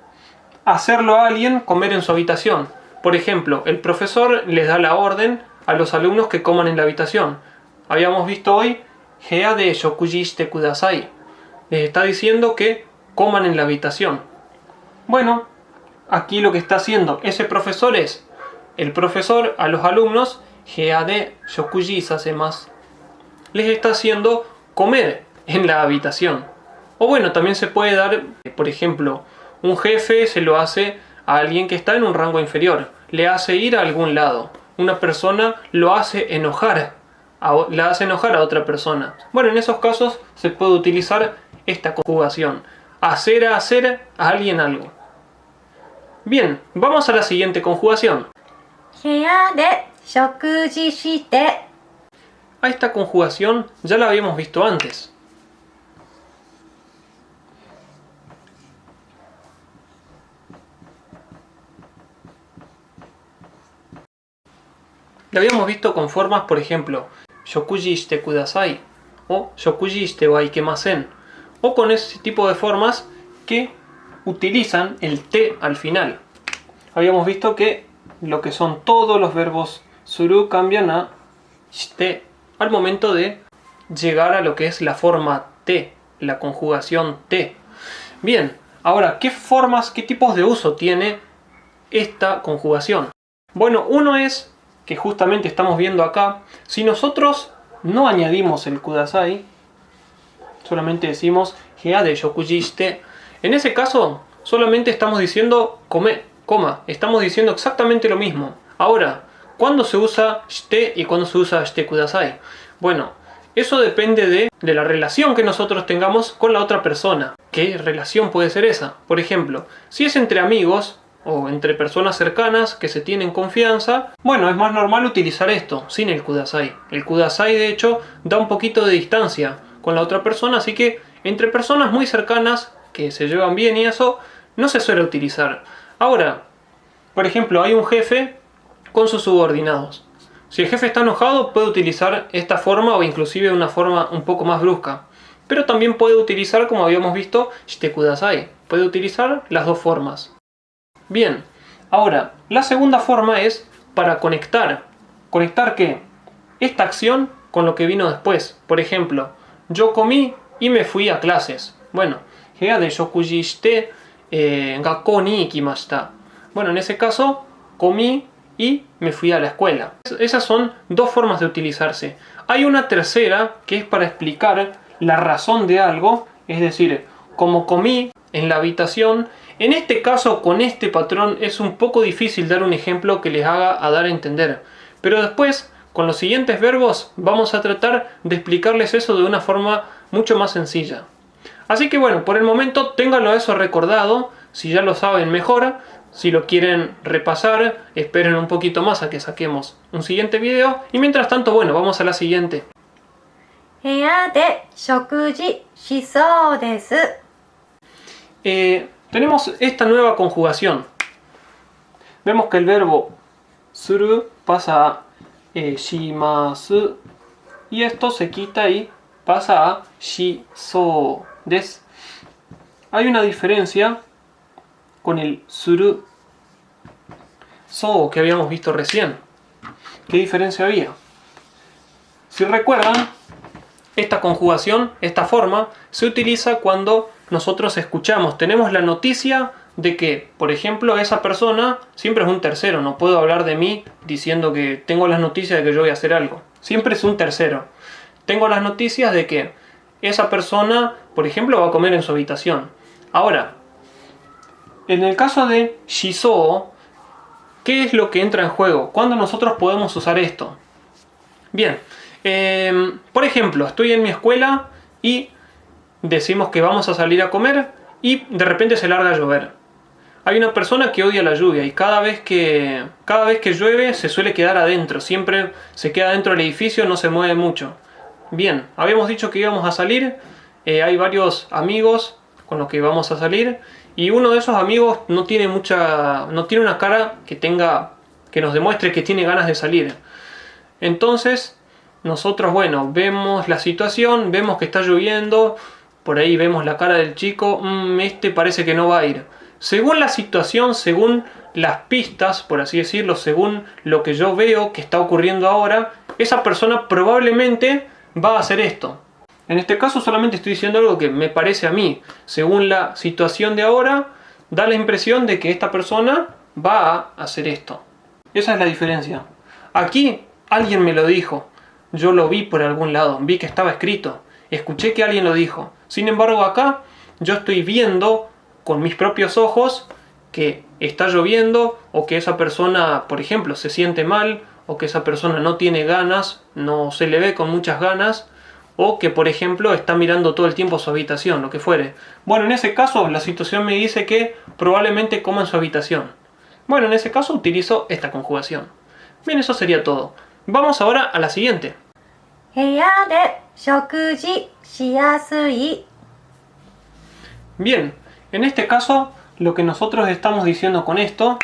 hacerlo a alguien comer en su habitación. Por ejemplo, el profesor les da la orden a los alumnos que coman en la habitación. Habíamos visto hoy, 部屋で食事してください. Les está diciendo que coman en la habitación. Bueno, aquí lo que está haciendo ese profesor es, el profesor a los alumnos, 部屋で食事させます. Les está haciendo comer en la habitación. O bueno, también se puede dar, por ejemplo, un jefe se lo hace a alguien que está en un rango inferior. Le hace ir a algún lado. Una persona lo hace enojar. La hace enojar a otra persona. Bueno, en esos casos se puede utilizar esta conjugación. Hacer a alguien algo. Bien, vamos a la siguiente conjugación. 部屋で食事して A esta conjugación ya la habíamos visto antes. La habíamos visto con formas, por ejemplo, 食事してください o 食事してはいけません. O con ese tipo de formas que utilizan el te al final. Habíamos visto que lo que son todos los verbos suru cambian a shite al momento de llegar a lo que es la forma te, la conjugación te. Bien, ahora, ¿qué formas, qué tipos de uso tiene esta conjugación? Bueno, uno es que justamente estamos viendo acá. Si nosotros no añadimos el kudasai, solamente decimos 部屋で食事して, en ese caso solamente estamos diciendo coma, estamos diciendo exactamente lo mismo. Ahora, ¿Cuándo se usa shite y cuándo se usa shite kudasai? Bueno, eso depende de la relación que nosotros tengamos con la otra persona. ¿Qué relación puede ser esa? Por ejemplo, si es entre amigos o entre personas cercanas que se tienen confianza, bueno, es más normal utilizar esto, sin el kudasai. El kudasai, de hecho, da un poquito de distancia con la otra persona, así que entre personas muy cercanas, que se llevan bien y eso, no se suele utilizar. Ahora, por ejemplo, hay un jefe con sus subordinados. Si el jefe está enojado, puede utilizar esta forma o inclusive una forma un poco más brusca. Pero también puede utilizar, como habíamos visto, shite kudasai. Puede utilizar las dos formas. Bien, ahora, la segunda forma es para conectar. ¿Conectar qué? Esta acción con lo que vino después. Por ejemplo, yo comí y me fui a clases. Bueno, heya de shokuji shite gakkou ni ikimashita. Bueno, en ese caso, comí y me fui a la escuela. Esas son dos formas de utilizarse. Hay una tercera que es para explicar la razón de algo, es decir, como comí en la habitación. En este caso, con este patrón, es un poco difícil dar un ejemplo que les haga a dar a entender. Pero después, con los siguientes verbos, vamos a tratar de explicarles eso de una forma mucho más sencilla. Así que bueno, por el momento, ténganlo eso recordado. Si ya lo saben, mejor. Si lo quieren repasar, esperen un poquito más a que saquemos un siguiente video. Y mientras tanto, bueno, vamos a la siguiente. 部屋で食事しそうです。 Tenemos esta nueva conjugación. Vemos que el verbo suru pasa a shimasu. Y esto se quita y pasa a shisou desu. Hay una diferencia con el suru so que habíamos visto recién. ¿Qué diferencia había? Si recuerdan, esta conjugación, esta forma, se utiliza cuando nosotros escuchamos, tenemos la noticia de que, por ejemplo, esa persona siempre es un tercero. No puedo hablar de mí diciendo que tengo las noticias de que yo voy a hacer algo. Siempre es un tercero. Tengo las noticias de que esa persona, por ejemplo, va a comer en su habitación. Ahora, en el caso de shisou, ¿qué es lo que entra en juego? ¿Cuándo nosotros podemos usar esto? Bien, por ejemplo, estoy en mi escuela y decimos que vamos a salir a comer y de repente se larga a llover. Hay una persona que odia la lluvia y cada vez que llueve se suele quedar adentro. Siempre se queda dentro del edificio, no se mueve mucho. Bien, habíamos dicho que íbamos a salir. Hay varios amigos con los que vamos a salir. Y uno de esos amigos no tiene una cara que nos demuestre que tiene ganas de salir. Entonces, nosotros, bueno, vemos la situación, vemos que está lloviendo, por ahí vemos la cara del chico, este parece que no va a ir. Según la situación, según las pistas, por así decirlo, según lo que yo veo que está ocurriendo ahora, esa persona probablemente va a hacer esto. En este caso solamente estoy diciendo algo que me parece a mí. Según la situación de ahora, da la impresión de que esta persona va a hacer esto. Esa es la diferencia. Aquí alguien me lo dijo. Yo lo vi por algún lado. Vi que estaba escrito. Escuché que alguien lo dijo. Sin embargo, acá yo estoy viendo con mis propios ojos que está lloviendo o que esa persona, por ejemplo, se siente mal o que esa persona no tiene ganas, no se le ve con muchas ganas. O que, por ejemplo, está mirando todo el tiempo su habitación, lo que fuere. Bueno, en ese caso, la situación me dice que probablemente coma en su habitación. Bueno, en ese caso utilizo esta conjugación. Bien, eso sería todo. Vamos ahora a la siguiente. 部屋で食事しやすい。 Bien, en este caso, lo que nosotros estamos diciendo con esto...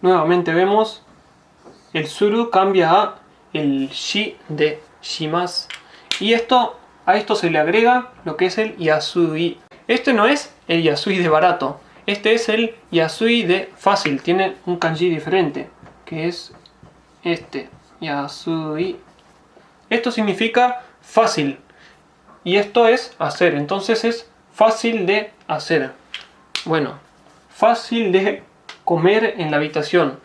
Nuevamente vemos el suru cambia a el shi de shimasu. Y a esto se le agrega lo que es el yasui. Este no es el yasui de barato. Este es el yasui de fácil. Tiene un kanji diferente, que es este, yasui. Esto significa fácil. Y esto es hacer. Entonces es fácil de hacer. Bueno, fácil de comer en la habitación.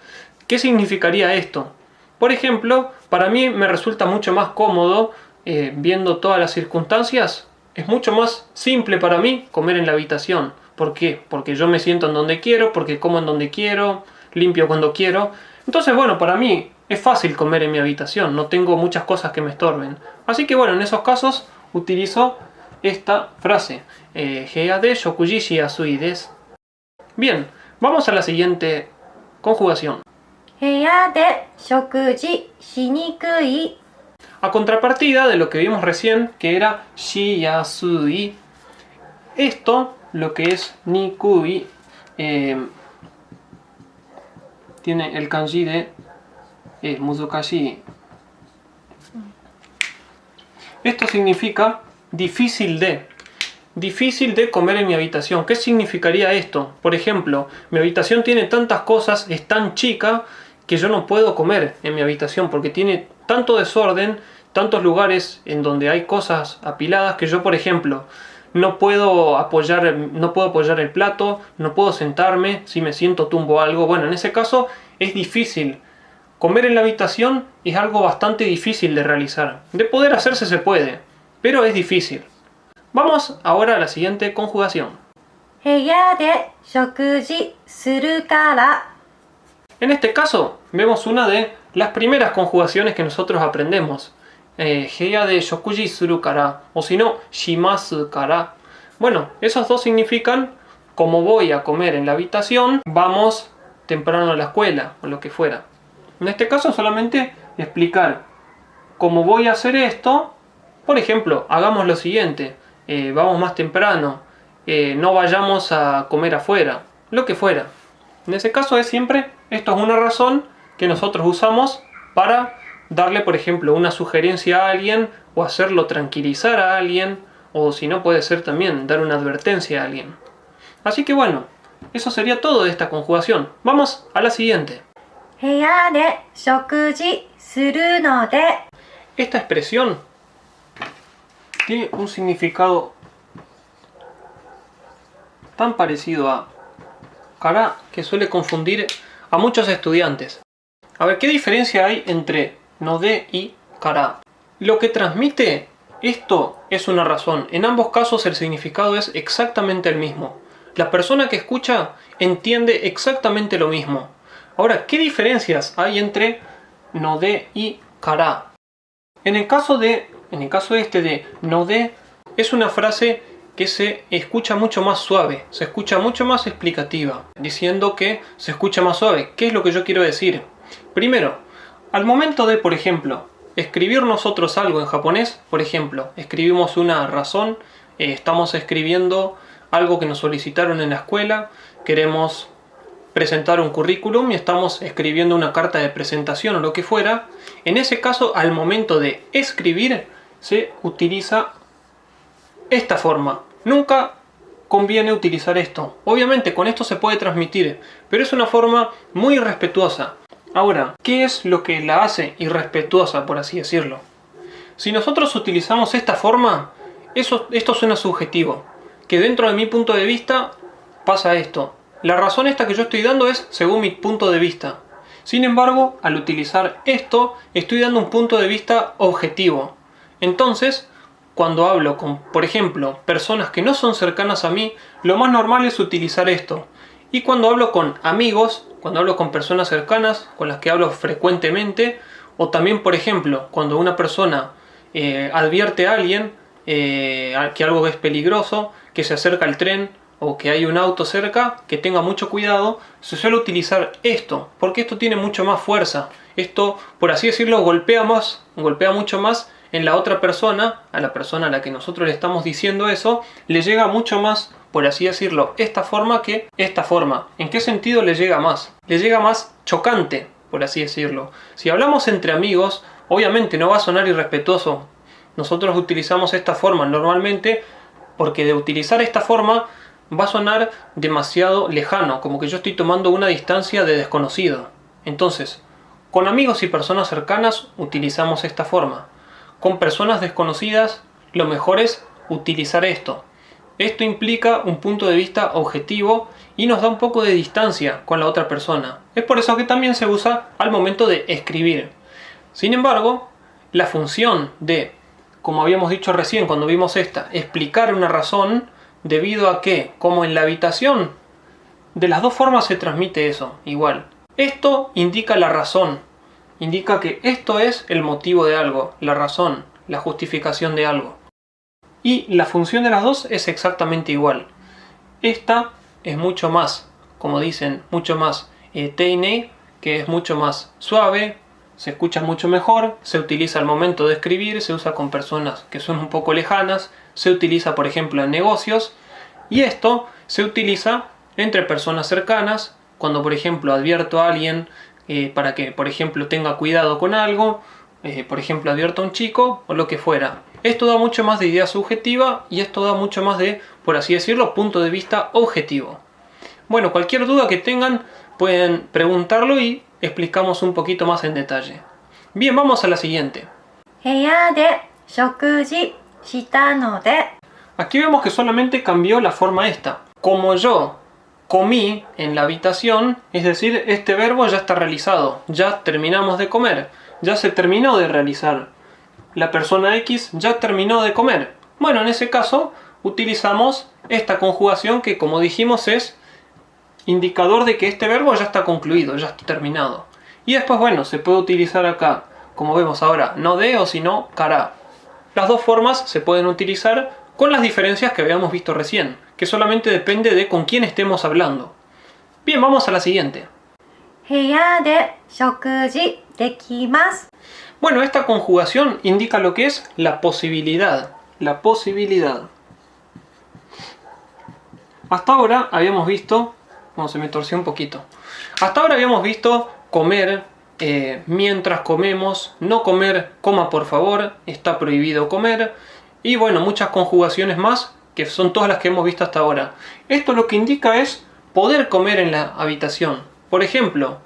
¿Qué significaría esto? Por ejemplo, para mí me resulta mucho más cómodo, viendo todas las circunstancias, es mucho más simple para mí comer en la habitación. ¿Por qué? Porque yo me siento en donde quiero, porque como en donde quiero, limpio cuando quiero. Entonces, bueno, para mí es fácil comer en mi habitación, no tengo muchas cosas que me estorben. Así que bueno, en esos casos utilizo esta frase. Heya de shokuji shi yasui desu. Bien, vamos a la siguiente conjugación. 部屋で食事しにくい A contrapartida de lo que vimos recién, que era shi yasui, esto, lo que es nikui, tiene el kanji de muzukashi. Esto significa difícil de comer en mi habitación. ¿Qué significaría esto? Por ejemplo, mi habitación tiene tantas cosas, es tan chica, que yo no puedo comer en mi habitación porque tiene tanto desorden, tantos lugares en donde hay cosas apiladas que yo, por ejemplo, no puedo apoyar el plato, no puedo sentarme, si me siento tumbo algo. Bueno, en ese caso es difícil. Comer en la habitación es algo bastante difícil de realizar. De poder hacerse se puede, pero es difícil. Vamos ahora a la siguiente conjugación. 部屋で食事するから En este caso, vemos una de las primeras conjugaciones que nosotros aprendemos. Heya de shokuji suru kara, o si no, shimasu kara. Bueno, esos dos significan, como voy a comer en la habitación, vamos temprano a la escuela, o lo que fuera. En este caso, solamente explicar cómo voy a hacer esto. Por ejemplo, hagamos lo siguiente, vamos más temprano, no vayamos a comer afuera, lo que fuera. En ese caso es siempre, esto es una razón que nosotros usamos para darle, por ejemplo, una sugerencia a alguien o hacerlo tranquilizar a alguien, o si no puede ser también dar una advertencia a alguien. Así que bueno, eso sería todo de esta conjugación. Vamos a la siguiente. 部屋で食事するので Esta expresión tiene un significado tan parecido a kara que suele confundir a muchos estudiantes. A ver, ¿qué diferencia hay entre no de y kara? Lo que transmite esto es una razón. En ambos casos el significado es exactamente el mismo. La persona que escucha entiende exactamente lo mismo. Ahora, ¿qué diferencias hay entre no de y kara? En el caso este de no de, es una frase que se escucha mucho más suave, se escucha mucho más explicativa, diciendo que se escucha más suave. ¿Qué es lo que yo quiero decir? Primero, al momento de, por ejemplo, escribir nosotros algo en japonés, por ejemplo, escribimos una razón, estamos escribiendo algo que nos solicitaron en la escuela, queremos presentar un currículum y estamos escribiendo una carta de presentación o lo que fuera. En ese caso, al momento de escribir, se utiliza esta forma. Nunca conviene utilizar esto. Obviamente con esto se puede transmitir, pero es una forma muy irrespetuosa. Ahora, ¿qué es lo que la hace irrespetuosa, por así decirlo? Si nosotros utilizamos esta forma, esto suena subjetivo. Que dentro de mi punto de vista pasa esto. La razón esta que yo estoy dando es según mi punto de vista. Sin embargo, al utilizar esto, estoy dando un punto de vista objetivo. Entonces, cuando hablo con, por ejemplo, personas que no son cercanas a mí, lo más normal es utilizar esto. Y cuando hablo con amigos, cuando hablo con personas cercanas, con las que hablo frecuentemente, o también, por ejemplo, cuando una persona advierte a alguien que algo es peligroso, que se acerca al tren o que hay un auto cerca, que tenga mucho cuidado, se suele utilizar esto, porque esto tiene mucho más fuerza. Esto, por así decirlo, golpea mucho más en la otra persona, a la persona a la que nosotros le estamos diciendo eso, le llega mucho más, por así decirlo, esta forma que esta forma. ¿En qué sentido le llega más? Le llega más chocante, por así decirlo. Si hablamos entre amigos, obviamente no va a sonar irrespetuoso. Nosotros utilizamos esta forma normalmente porque de utilizar esta forma va a sonar demasiado lejano, como que yo estoy tomando una distancia de desconocido. Entonces, con amigos y personas cercanas utilizamos esta forma. Con personas desconocidas, lo mejor es utilizar esto. Esto implica un punto de vista objetivo y nos da un poco de distancia con la otra persona. Es por eso que también se usa al momento de escribir. Sin embargo, la función de, como habíamos dicho recién cuando vimos esta, explicar una razón, debido a que, como en la habitación, de las dos formas se transmite eso, igual. Esto indica la razón, indica que esto es el motivo de algo, la razón, la justificación de algo. Y la función de las dos es exactamente igual. Esta es mucho más, como dicen, mucho más teinei, que es mucho más suave, se escucha mucho mejor, se utiliza al momento de escribir, se usa con personas que son un poco lejanas, se utiliza por ejemplo en negocios, y esto se utiliza entre personas cercanas, cuando por ejemplo advierto a alguien para que por ejemplo tenga cuidado con algo, por ejemplo advierto a un chico o lo que fuera. Esto da mucho más de idea subjetiva y esto da mucho más de, por así decirlo, punto de vista objetivo. Bueno, cualquier duda que tengan pueden preguntarlo y explicamos un poquito más en detalle. Bien, vamos a la siguiente. 部屋で食事したので Aquí vemos que solamente cambió la forma esta. Como yo comí en la habitación, es decir, este verbo ya está realizado. Ya terminamos de comer. Ya se terminó de realizar. La persona X ya terminó de comer. Bueno, en ese caso utilizamos esta conjugación que, como dijimos, es indicador de que este verbo ya está concluido, ya está terminado. Y después, bueno, se puede utilizar acá, como vemos ahora, no de o sino kara. Las dos formas se pueden utilizar con las diferencias que habíamos visto recién, que solamente depende de con quién estemos hablando. Bien, vamos a la siguiente. 部屋で食事できます Bueno, esta conjugación indica lo que es la posibilidad. La posibilidad. Hasta ahora habíamos visto... Bueno, se me torció un poquito. Hasta ahora habíamos visto comer, mientras comemos, no comer, coma por favor, está prohibido comer. Y bueno, muchas conjugaciones más, que son todas las que hemos visto hasta ahora. Esto lo que indica es poder comer en la habitación. Por ejemplo,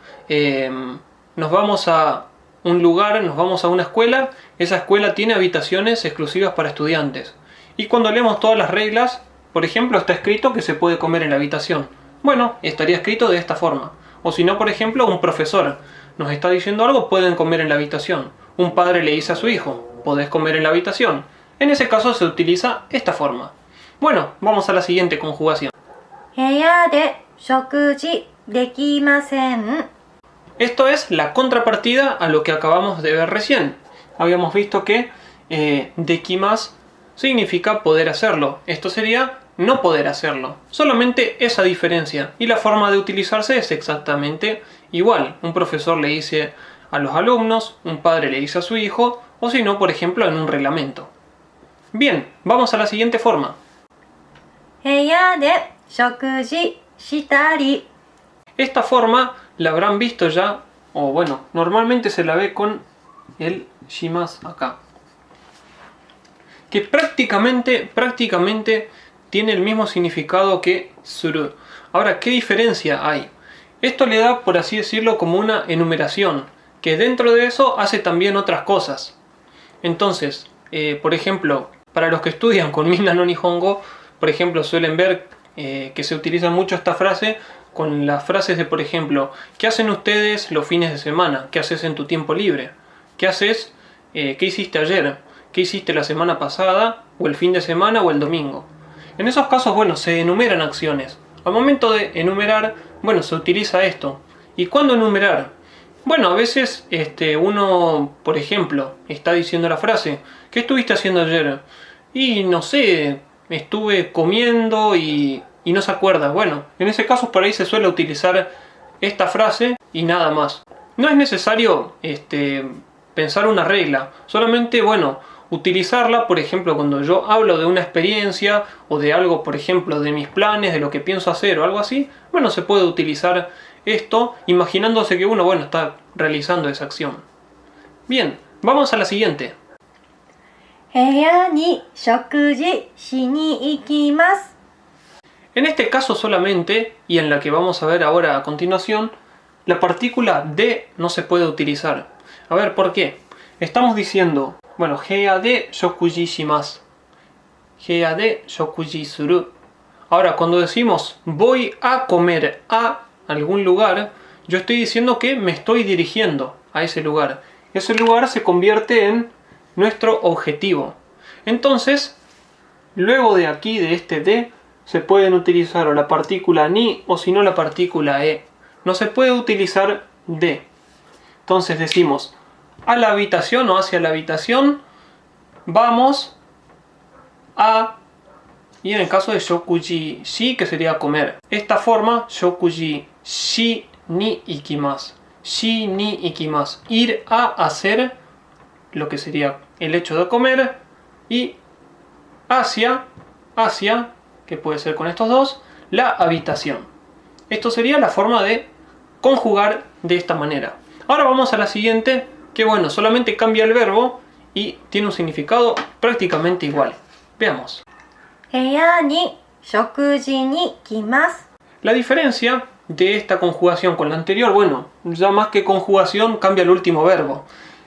nos vamos a un lugar, nos vamos a una escuela, esa escuela tiene habitaciones exclusivas para estudiantes. Y cuando leemos todas las reglas, por ejemplo, está escrito que se puede comer en la habitación. Bueno, estaría escrito de esta forma. O si no, por ejemplo, un profesor nos está diciendo algo, pueden comer en la habitación. Un padre le dice a su hijo, podés comer en la habitación. En ese caso se utiliza esta forma. Bueno, vamos a la siguiente conjugación. 部屋で食事できません Esto es la contrapartida a lo que acabamos de ver recién. Habíamos visto que dekimasu significa poder hacerlo. Esto sería no poder hacerlo. Solamente esa diferencia. Y la forma de utilizarse es exactamente igual. Un profesor le dice a los alumnos, un padre le dice a su hijo, o si no, por ejemplo, en un reglamento. Bien, vamos a la siguiente forma. 部屋で食事したり Esta forma la habrán visto ya, o bueno, normalmente se la ve con el shimasu acá. Que prácticamente tiene el mismo significado que suru. Ahora, ¿qué diferencia hay? Esto le da, por así decirlo, como una enumeración, que dentro de eso hace también otras cosas. Entonces, por ejemplo, para los que estudian con Minna no Nihongo, por ejemplo, suelen ver que se utiliza mucho esta frase con las frases de, por ejemplo, ¿qué hacen ustedes los fines de semana? ¿Qué haces en tu tiempo libre? ¿Qué haces? ¿Qué hiciste ayer? ¿Qué hiciste la semana pasada? ¿O el fin de semana o el domingo? En esos casos, bueno, se enumeran acciones. Al momento de enumerar, bueno, se utiliza esto. ¿Y cuándo enumerar? Bueno, a veces uno, por ejemplo, está diciendo la frase, ¿qué estuviste haciendo ayer? Y no sé, estuve comiendo y no se acuerda. Bueno, en ese caso por ahí se suele utilizar esta frase y nada más. No es necesario pensar una regla, solamente, bueno, utilizarla, por ejemplo, cuando yo hablo de una experiencia o de algo, por ejemplo, de mis planes, de lo que pienso hacer o algo así, bueno, se puede utilizar esto imaginándose que uno, bueno, está realizando esa acción. Bien, vamos a la siguiente. 部屋に食事しに行きます En este caso solamente, y en la que vamos a ver ahora a continuación, la partícula de no se puede utilizar. A ver, ¿por qué? Estamos diciendo, bueno, heya de shokuji shimasu. Heya de shokuji suru. Ahora, cuando decimos voy a comer a algún lugar, yo estoy diciendo que me estoy dirigiendo a ese lugar. Ese lugar se convierte en nuestro objetivo. Entonces, luego de aquí, de este de, se pueden utilizar o la partícula ni o si no la partícula e. no se puede utilizar de. Entonces decimos a la habitación o hacia la habitación, vamos a, y en el caso de shokuji shi, que sería comer. Esta forma, shokuji shi ni ikimasu. Shi ni ikimasu. Ir a hacer lo que sería el hecho de comer, y hacia, que puede ser con estos dos, la habitación. Esto sería la forma de conjugar de esta manera. Ahora vamos a la siguiente, que bueno, solamente cambia el verbo y tiene un significado prácticamente igual. Veamos. 部屋に食事に来ます。 La diferencia de esta conjugación con la anterior, bueno, ya más que conjugación cambia el último verbo.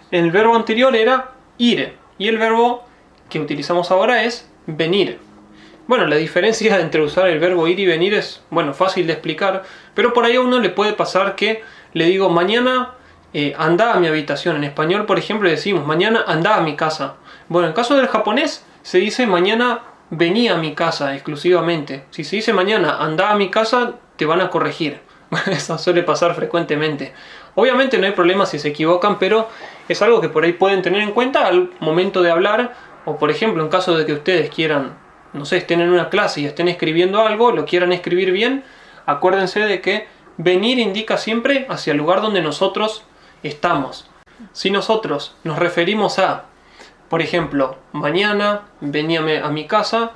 El verbo anterior era ir y el verbo que utilizamos ahora es venir. Bueno, la diferencia entre usar el verbo ir y venir es, bueno, fácil de explicar, pero por ahí a uno le puede pasar que le digo mañana anda a mi habitación. En español, por ejemplo, decimos mañana anda a mi casa. Bueno, en el caso del japonés se dice mañana vení a mi casa exclusivamente. Si se dice mañana anda a mi casa, te van a corregir. Eso suele pasar frecuentemente. Obviamente no hay problema si se equivocan, pero es algo que por ahí pueden tener en cuenta al momento de hablar. O por ejemplo, en caso de que ustedes quieran, no sé, estén en una clase y estén escribiendo algo, lo quieran escribir bien, acuérdense de que venir indica siempre hacia el lugar donde nosotros estamos. Si nosotros nos referimos a, por ejemplo, mañana venía a mi casa,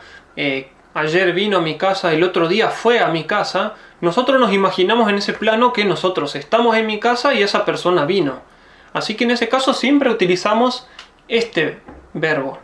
ayer vino a mi casa, el otro día fue a mi casa, nosotros nos imaginamos en ese plano que nosotros estamos en mi casa y esa persona vino. Así que en ese caso siempre utilizamos este verbo.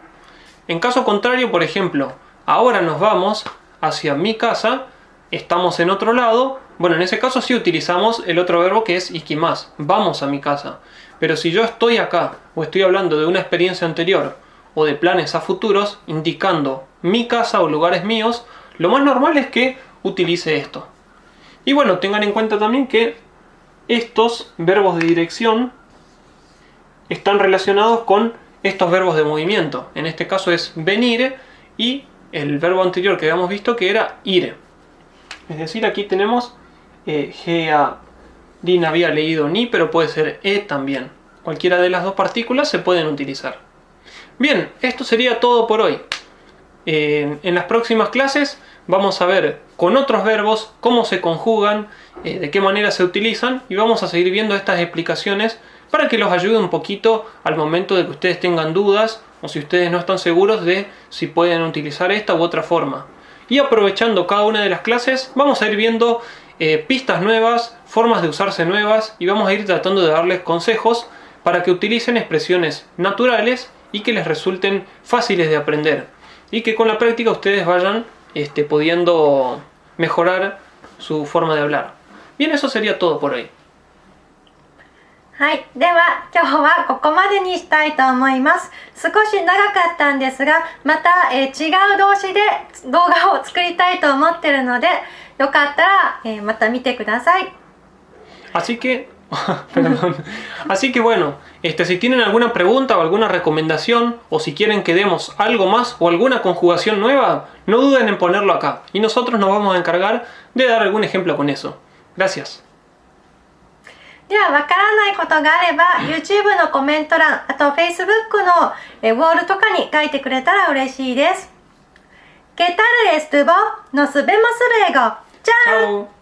En caso contrario, por ejemplo, ahora nos vamos hacia mi casa, estamos en otro lado, bueno, en ese caso sí utilizamos el otro verbo que es ikimasu, vamos a mi casa. Pero si yo estoy acá o estoy hablando de una experiencia anterior o de planes a futuros indicando mi casa o lugares míos, lo más normal es que utilice esto. Y bueno, tengan en cuenta también que estos verbos de dirección están relacionados con estos verbos de movimiento. En este caso es venir y el verbo anterior que habíamos visto que era ir. Es decir, aquí tenemos Lina había leído ni, pero puede ser también. Cualquiera de las dos partículas se pueden utilizar. Bien, esto sería todo por hoy. En las próximas clases vamos a ver con otros verbos cómo se conjugan, de qué manera se utilizan, y vamos a seguir viendo estas explicaciones para que los ayude un poquito al momento de que ustedes tengan dudas o si ustedes no están seguros de si pueden utilizar esta u otra forma. Y aprovechando cada una de las clases vamos a ir viendo pistas nuevas, formas de usarse nuevas, y vamos a ir tratando de darles consejos para que utilicen expresiones naturales y que les resulten fáciles de aprender y que con la práctica ustedes vayan pudiendo mejorar su forma de hablar. Bien, eso sería todo por hoy. はい、では今日はここまでにしたいと思います。少し長かったんですが、また、違う動詞で動画を作りたいと思ってるので、よかったら、また見てください。 Así que, perdón. Así que bueno, si tienen alguna pregunta o alguna recomendación, o si quieren que demos algo más o alguna conjugación nueva, no duden en ponerlo acá y nosotros nos vamos a encargar de dar algún ejemplo con eso. Gracias. では、わからないことがあれば YouTube のコメント欄、あと Facebook のウォールとかに書いてくれたら嬉しいです。¿Qué tal estuvo? Nos vemos luego. ¡Chao! Chao.